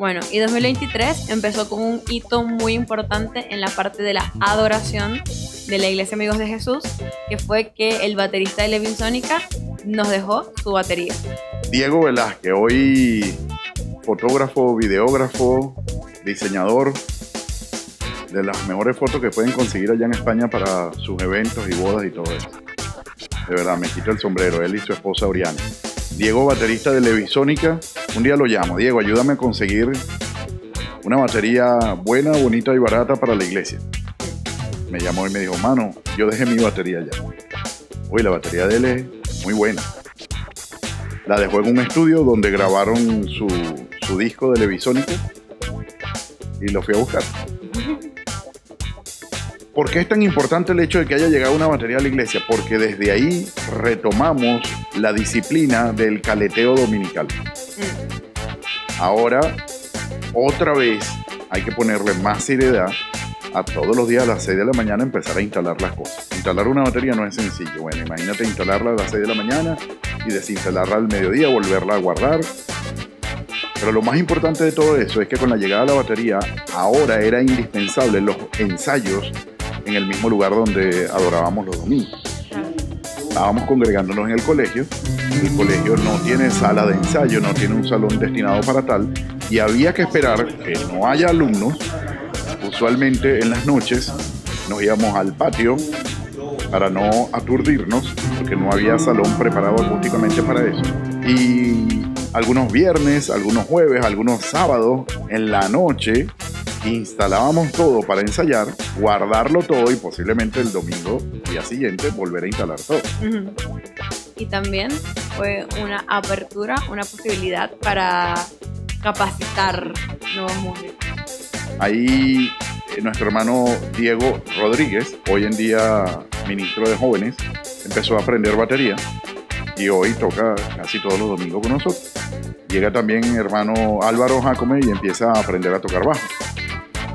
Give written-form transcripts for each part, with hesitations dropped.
Bueno, y 2023 empezó con un hito muy importante en la parte de la adoración de la Iglesia Amigos de Jesús, que fue que el baterista de Levin Sónica nos dejó su batería. Diego Velázquez, hoy fotógrafo, videógrafo, diseñador de las mejores fotos que pueden conseguir allá en España para sus eventos y bodas y todo eso. De verdad, me quito el sombrero, él y su esposa Oriana. Diego, baterista de Levin Sónica, un día lo llamo. Diego, ayúdame a conseguir una batería buena, bonita y barata para la iglesia. Me llamó y me dijo, mano, yo dejé mi batería allá. Uy, la batería de él es muy buena. La dejó en un estudio donde grabaron su disco de Levin Sónica y lo fui a buscar. ¿Por qué es tan importante el hecho de que haya llegado una batería a la iglesia? Porque desde ahí retomamos la disciplina del caleteo dominical. Ahora, otra vez, hay que ponerle más seriedad a todos los días a las 6 de la mañana empezar a instalar las cosas. Instalar una batería no es sencillo. Bueno, imagínate instalarla a las 6 de la mañana y desinstalarla al mediodía, volverla a guardar. Pero lo más importante de todo eso es que con la llegada de la batería, ahora era indispensable los ensayos en el mismo lugar donde adorábamos los domingos. Estábamos congregándonos en el colegio no tiene sala de ensayo, no tiene un salón destinado para tal, y había que esperar que no haya alumnos. Usualmente en las noches nos íbamos al patio para no aturdirnos, porque no había salón preparado acústicamente para eso. Y algunos viernes, algunos jueves, algunos sábados, en la noche, instalábamos todo para ensayar, guardarlo todo y posiblemente el domingo, día siguiente, volver a instalar todo. Y también fue una apertura, una posibilidad para capacitar nuevos músicos. Ahí nuestro hermano Diego Rodríguez, hoy en día ministro de jóvenes, empezó a aprender batería y hoy toca casi todos los domingos con nosotros. Llega también hermano Álvaro Jacome y empieza a aprender a tocar bajo.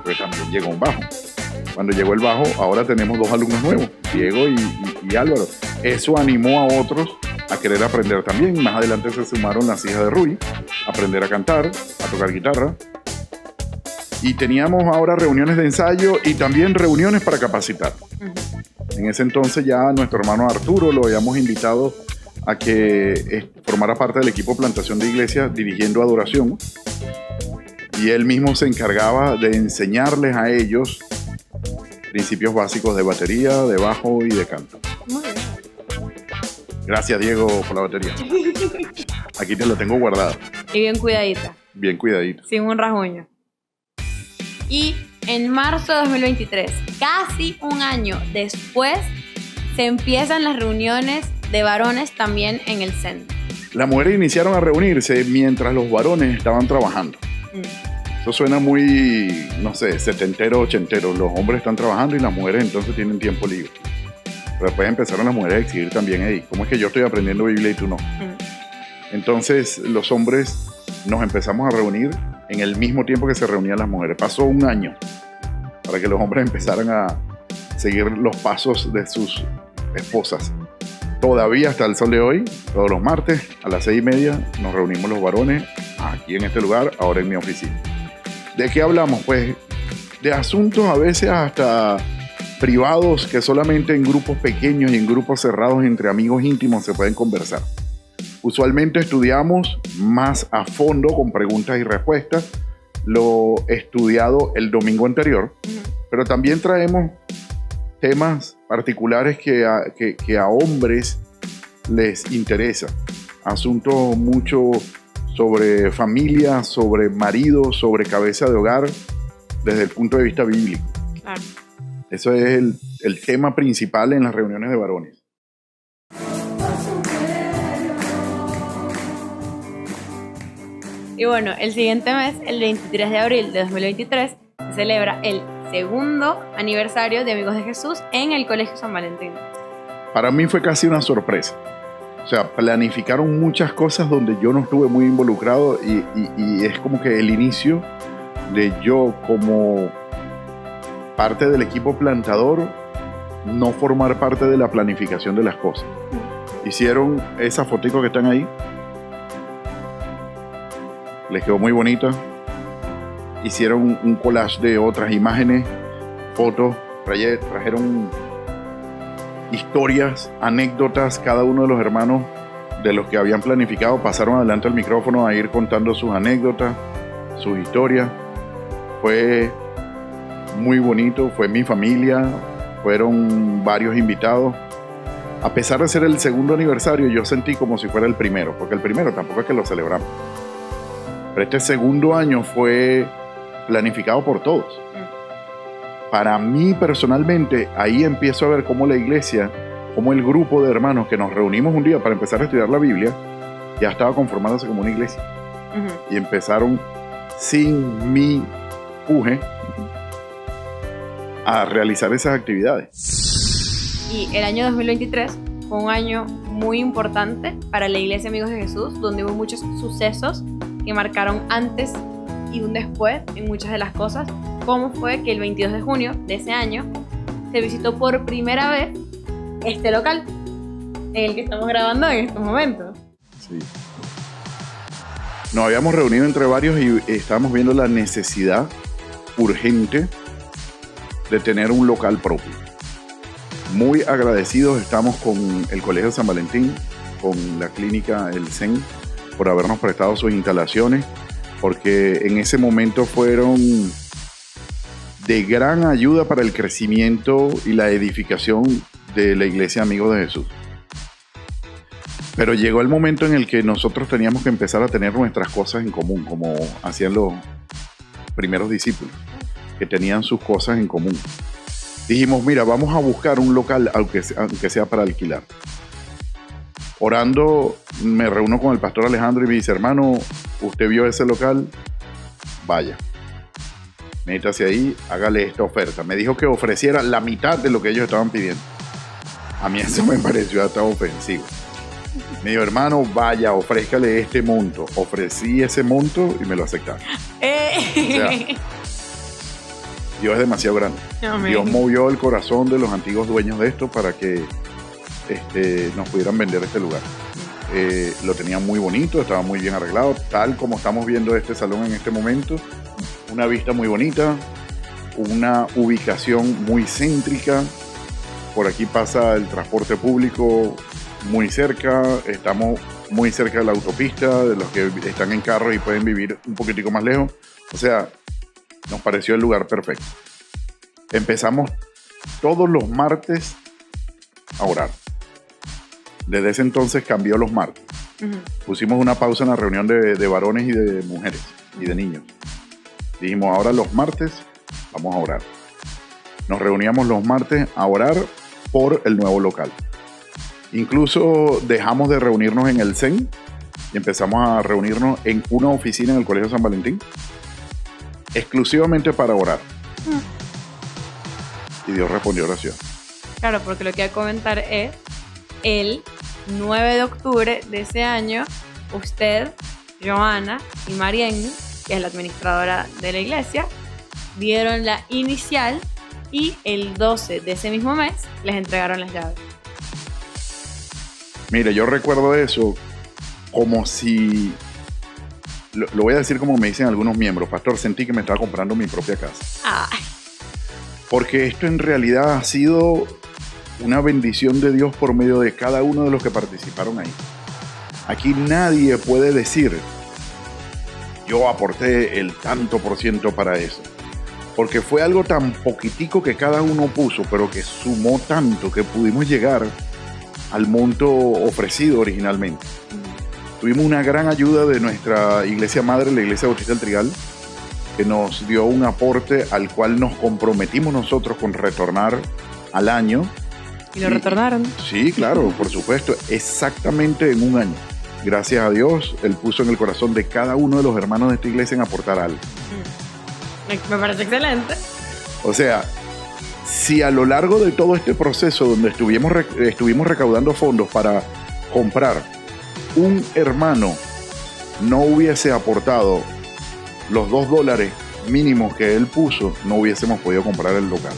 Pues también llegó un bajo. Cuando llegó el bajo, ahora tenemos 2 alumnos nuevos, Diego y Álvaro. Eso animó a otros a querer aprender también. Más adelante se sumaron las hijas de Rui, a aprender a cantar, a tocar guitarra. Y teníamos ahora reuniones de ensayo y también reuniones para capacitar. En ese entonces ya nuestro hermano Arturo lo habíamos invitado a que formara parte del equipo Plantación de Iglesia dirigiendo adoración. Y él mismo se encargaba de enseñarles a ellos principios básicos de batería, de bajo y de canto. Muy bien. Gracias, Diego, por la batería. Aquí te la tengo guardada. Y bien cuidadita. Bien cuidadita. Sin un rasguño. Y en marzo de 2023, casi un año después, se empiezan las reuniones de varones también en el centro. Las mujeres iniciaron a reunirse mientras los varones estaban trabajando. Eso suena muy, no sé, setentero, ochentero. Los hombres están trabajando y las mujeres entonces tienen tiempo libre. Pero después empezaron las mujeres a exigir también, hey, ¿cómo es que yo estoy aprendiendo Biblia y tú no? Entonces los hombres nos empezamos a reunir en el mismo tiempo que se reunían las mujeres. Pasó un año para que los hombres empezaran a seguir los pasos de sus esposas. Todavía hasta el sol de hoy, todos los martes a las 6:30 nos reunimos los varones aquí en este lugar, ahora en mi oficina. ¿De qué hablamos? Pues de asuntos a veces hasta privados que solamente en grupos pequeños y en grupos cerrados entre amigos íntimos se pueden conversar. Usualmente estudiamos más a fondo con preguntas y respuestas lo estudiado el domingo anterior, pero también traemos temas particulares que a hombres les interesa. Asuntos mucho sobre familia, sobre marido, sobre cabeza de hogar, desde el punto de vista bíblico. Claro. Eso es el tema principal en las reuniones de varones. Y bueno, el siguiente mes, el 23 de abril de 2023, se celebra el segundo aniversario de Amigos de Jesús en el Colegio San Valentín. Para mí fue casi una sorpresa. O sea, planificaron muchas cosas donde yo no estuve muy involucrado y es como que el inicio de yo como parte del equipo plantador no formar parte de la planificación de las cosas. Hicieron esa fotito que están ahí. Les quedó muy bonita. hicieron un collage de otras imágenes, fotos, trajeron historias, anécdotas. Cada uno de los hermanos de los que habían planificado pasaron adelante al micrófono a ir contando sus anécdotas, sus historias. Fue muy bonito, fue mi familia, fueron varios invitados. A pesar de ser el segundo aniversario, yo sentí como si fuera el primero, porque el primero tampoco es que lo celebramos. Pero este segundo año fue planificado por todos. Para mí personalmente, ahí empiezo a ver cómo la iglesia, cómo el grupo de hermanos que nos reunimos un día para empezar a estudiar la Biblia, ya estaba conformándose como una iglesia. Y empezaron sin mi empuje a realizar esas actividades. Y el año 2023 fue un año muy importante para la Iglesia Amigos de Jesús, donde hubo muchos sucesos que marcaron antes y un después en muchas de las cosas, como fue que el 22 de junio de ese año se visitó por primera vez este local en el que estamos grabando en estos momentos. Sí. Nos habíamos reunido entre varios y estábamos viendo la necesidad urgente de tener un local propio. Muy agradecidos estamos con el Colegio San Valentín, con la clínica El CEN, por habernos prestado sus instalaciones, porque en ese momento fueron de gran ayuda para el crecimiento y la edificación de la Iglesia Amigos de Jesús. Pero llegó el momento en el que nosotros teníamos que empezar a tener nuestras cosas en común, como hacían los primeros discípulos, que tenían sus cosas en común. Dijimos, mira, vamos a buscar un local, aunque sea para alquilar. Orando, me reúno con el pastor Alejandro y me dice, hermano, ¿usted vio ese local? Vaya, métase ahí, hágale esta oferta. Me dijo que ofreciera la mitad de lo que ellos estaban pidiendo. A mí eso me pareció hasta ofensivo. Me dijo, hermano, vaya, ofrézcale este monto. Ofrecí ese monto y me lo aceptaron. O sea, Dios es demasiado grande. Amén. Dios movió el corazón de los antiguos dueños de esto para que nos pudieran vender este lugar. Lo tenían muy bonito, estaba muy bien arreglado, tal como estamos viendo este salón en este momento. Una vista muy bonita, una ubicación muy céntrica. Por aquí pasa el transporte público muy cerca, estamos muy cerca de la autopista, de los que están en carro y pueden vivir un poquitico más lejos. O sea, nos pareció el lugar perfecto. Empezamos todos los martes a orar. Desde ese entonces cambió los martes. Pusimos una pausa en la reunión de varones y de mujeres y de niños. Dijimos, ahora los martes vamos a orar. Nos reuníamos los martes a orar por el nuevo local. Incluso dejamos de reunirnos en el CEN y empezamos a reunirnos en una oficina en el Colegio San Valentín, exclusivamente para orar. Y Dios respondió oración. Claro, porque lo que voy a comentar es, el 9 de octubre de ese año, usted, Joana y Marienne, que es la administradora de la iglesia, dieron la inicial y el 12 de ese mismo mes les entregaron las llaves. Mira, yo recuerdo eso como si, lo voy a decir como me dicen algunos miembros, pastor, sentí que me estaba comprando mi propia casa. Ay. Porque esto en realidad ha sido una bendición de Dios por medio de cada uno de los que participaron ahí. Aquí nadie puede decir, yo aporté el tanto por ciento para eso. Porque fue algo tan poquitico que cada uno puso, pero que sumó tanto que pudimos llegar al monto ofrecido originalmente. Tuvimos una gran ayuda de nuestra iglesia madre, la Iglesia Bautista del Trigal, que nos dio un aporte al cual nos comprometimos nosotros con retornar al año. ¿Y lo retornaron? Sí, claro, por supuesto, exactamente en un año. Gracias a Dios, Él puso en el corazón de cada uno de los hermanos de esta iglesia en aportar algo. Me parece excelente. O sea, si a lo largo de todo este proceso donde estuvimos recaudando fondos para comprar, un hermano no hubiese aportado los $2 mínimos que él puso, no hubiésemos podido comprar el local.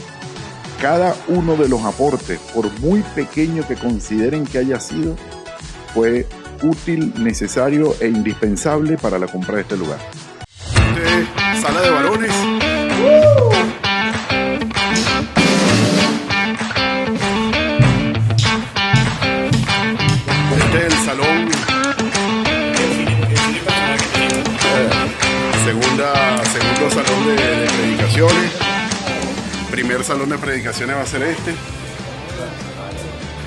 Cada uno de los aportes, por muy pequeño que consideren que haya sido, fue útil, necesario e indispensable para la compra de este lugar. Sala de varones. Este es el salón. Segundo salón de predicaciones. Primer salón de predicaciones va a ser este,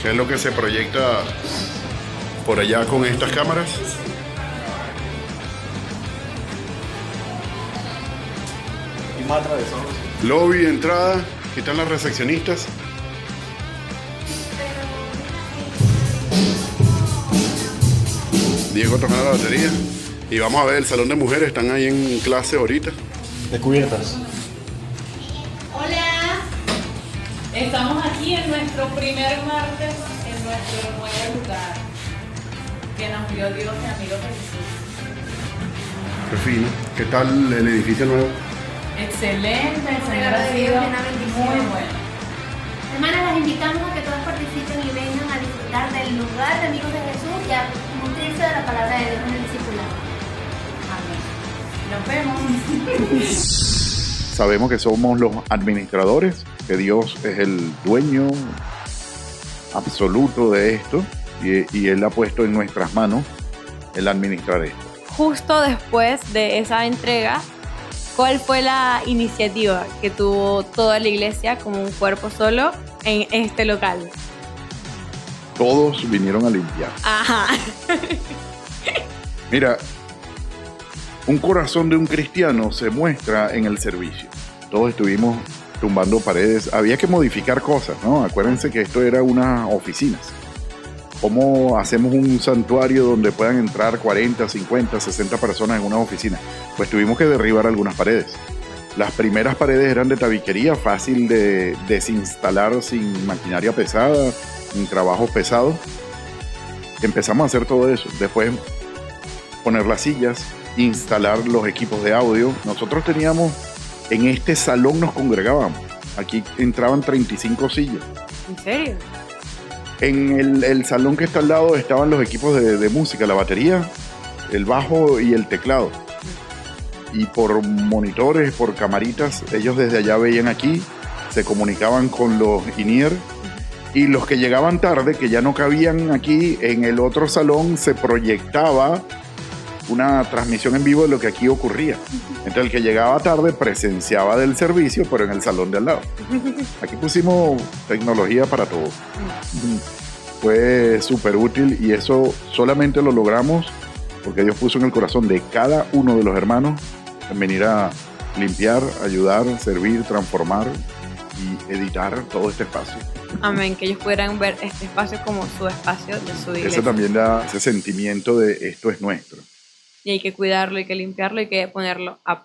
que es lo que se proyecta por allá con estas cámaras. Y más atravesados. Lobby, entrada, aquí están las recepcionistas. Diego tocando la batería. Y vamos a ver el salón de mujeres, están ahí en clase ahorita. Descubiertas. Hola, estamos aquí en nuestro primer martes en nuestro nuevo lugar que nos dio Dios y amigos de Jesús. Qué fino. ¿Qué tal el edificio nuevo? Excelente, el Señor Regalo ha de Dios sido y una bendición. muy bueno. Hermanas, las invitamos a que todas participen y vengan a disfrutar del lugar de Amigos de Jesús y a nutrirse de la palabra de Dios en el discipulado. Amén. Nos vemos. Sabemos que somos los administradores, que Dios es el dueño absoluto de esto y Él ha puesto en nuestras manos el administrar esto. Justo después de esa entrega, ¿cuál fue la iniciativa que tuvo toda la iglesia como un cuerpo solo en este local? Todos vinieron a limpiar. Ajá. Mira, un corazón de un cristiano se muestra en el servicio. Todos estuvimos tumbando paredes. Había que modificar cosas, ¿no? Acuérdense que esto era unas oficinas. ¿Cómo hacemos un santuario donde puedan entrar 40, 50, 60 personas en una oficina? Pues tuvimos que derribar algunas paredes. Las primeras paredes eran de tabiquería, fácil de desinstalar sin maquinaria pesada, sin trabajos pesados. Empezamos a hacer todo eso. Después poner las sillas, instalar los equipos de audio. Nosotros teníamos, en este salón nos congregábamos. Aquí entraban 35 sillas. ¿En serio? En el salón que está al lado estaban los equipos de música, la batería, el bajo y el teclado. Y por monitores, por camaritas, ellos desde allá veían aquí, se comunicaban con los INIER. Y los que llegaban tarde, que ya no cabían aquí, en el otro salón se proyectaba una transmisión en vivo de lo que aquí ocurría. Entonces el que llegaba tarde presenciaba del servicio, pero en el salón de al lado. Aquí pusimos tecnología para todo. Fue súper útil y eso solamente lo logramos porque Dios puso en el corazón de cada uno de los hermanos en venir a limpiar, ayudar, servir, transformar y editar todo este espacio. Amén, que ellos pudieran ver este espacio como su espacio de su iglesia. Ese también da ese sentimiento de esto es nuestro. Y hay que cuidarlo, hay que limpiarlo, hay que ponerlo a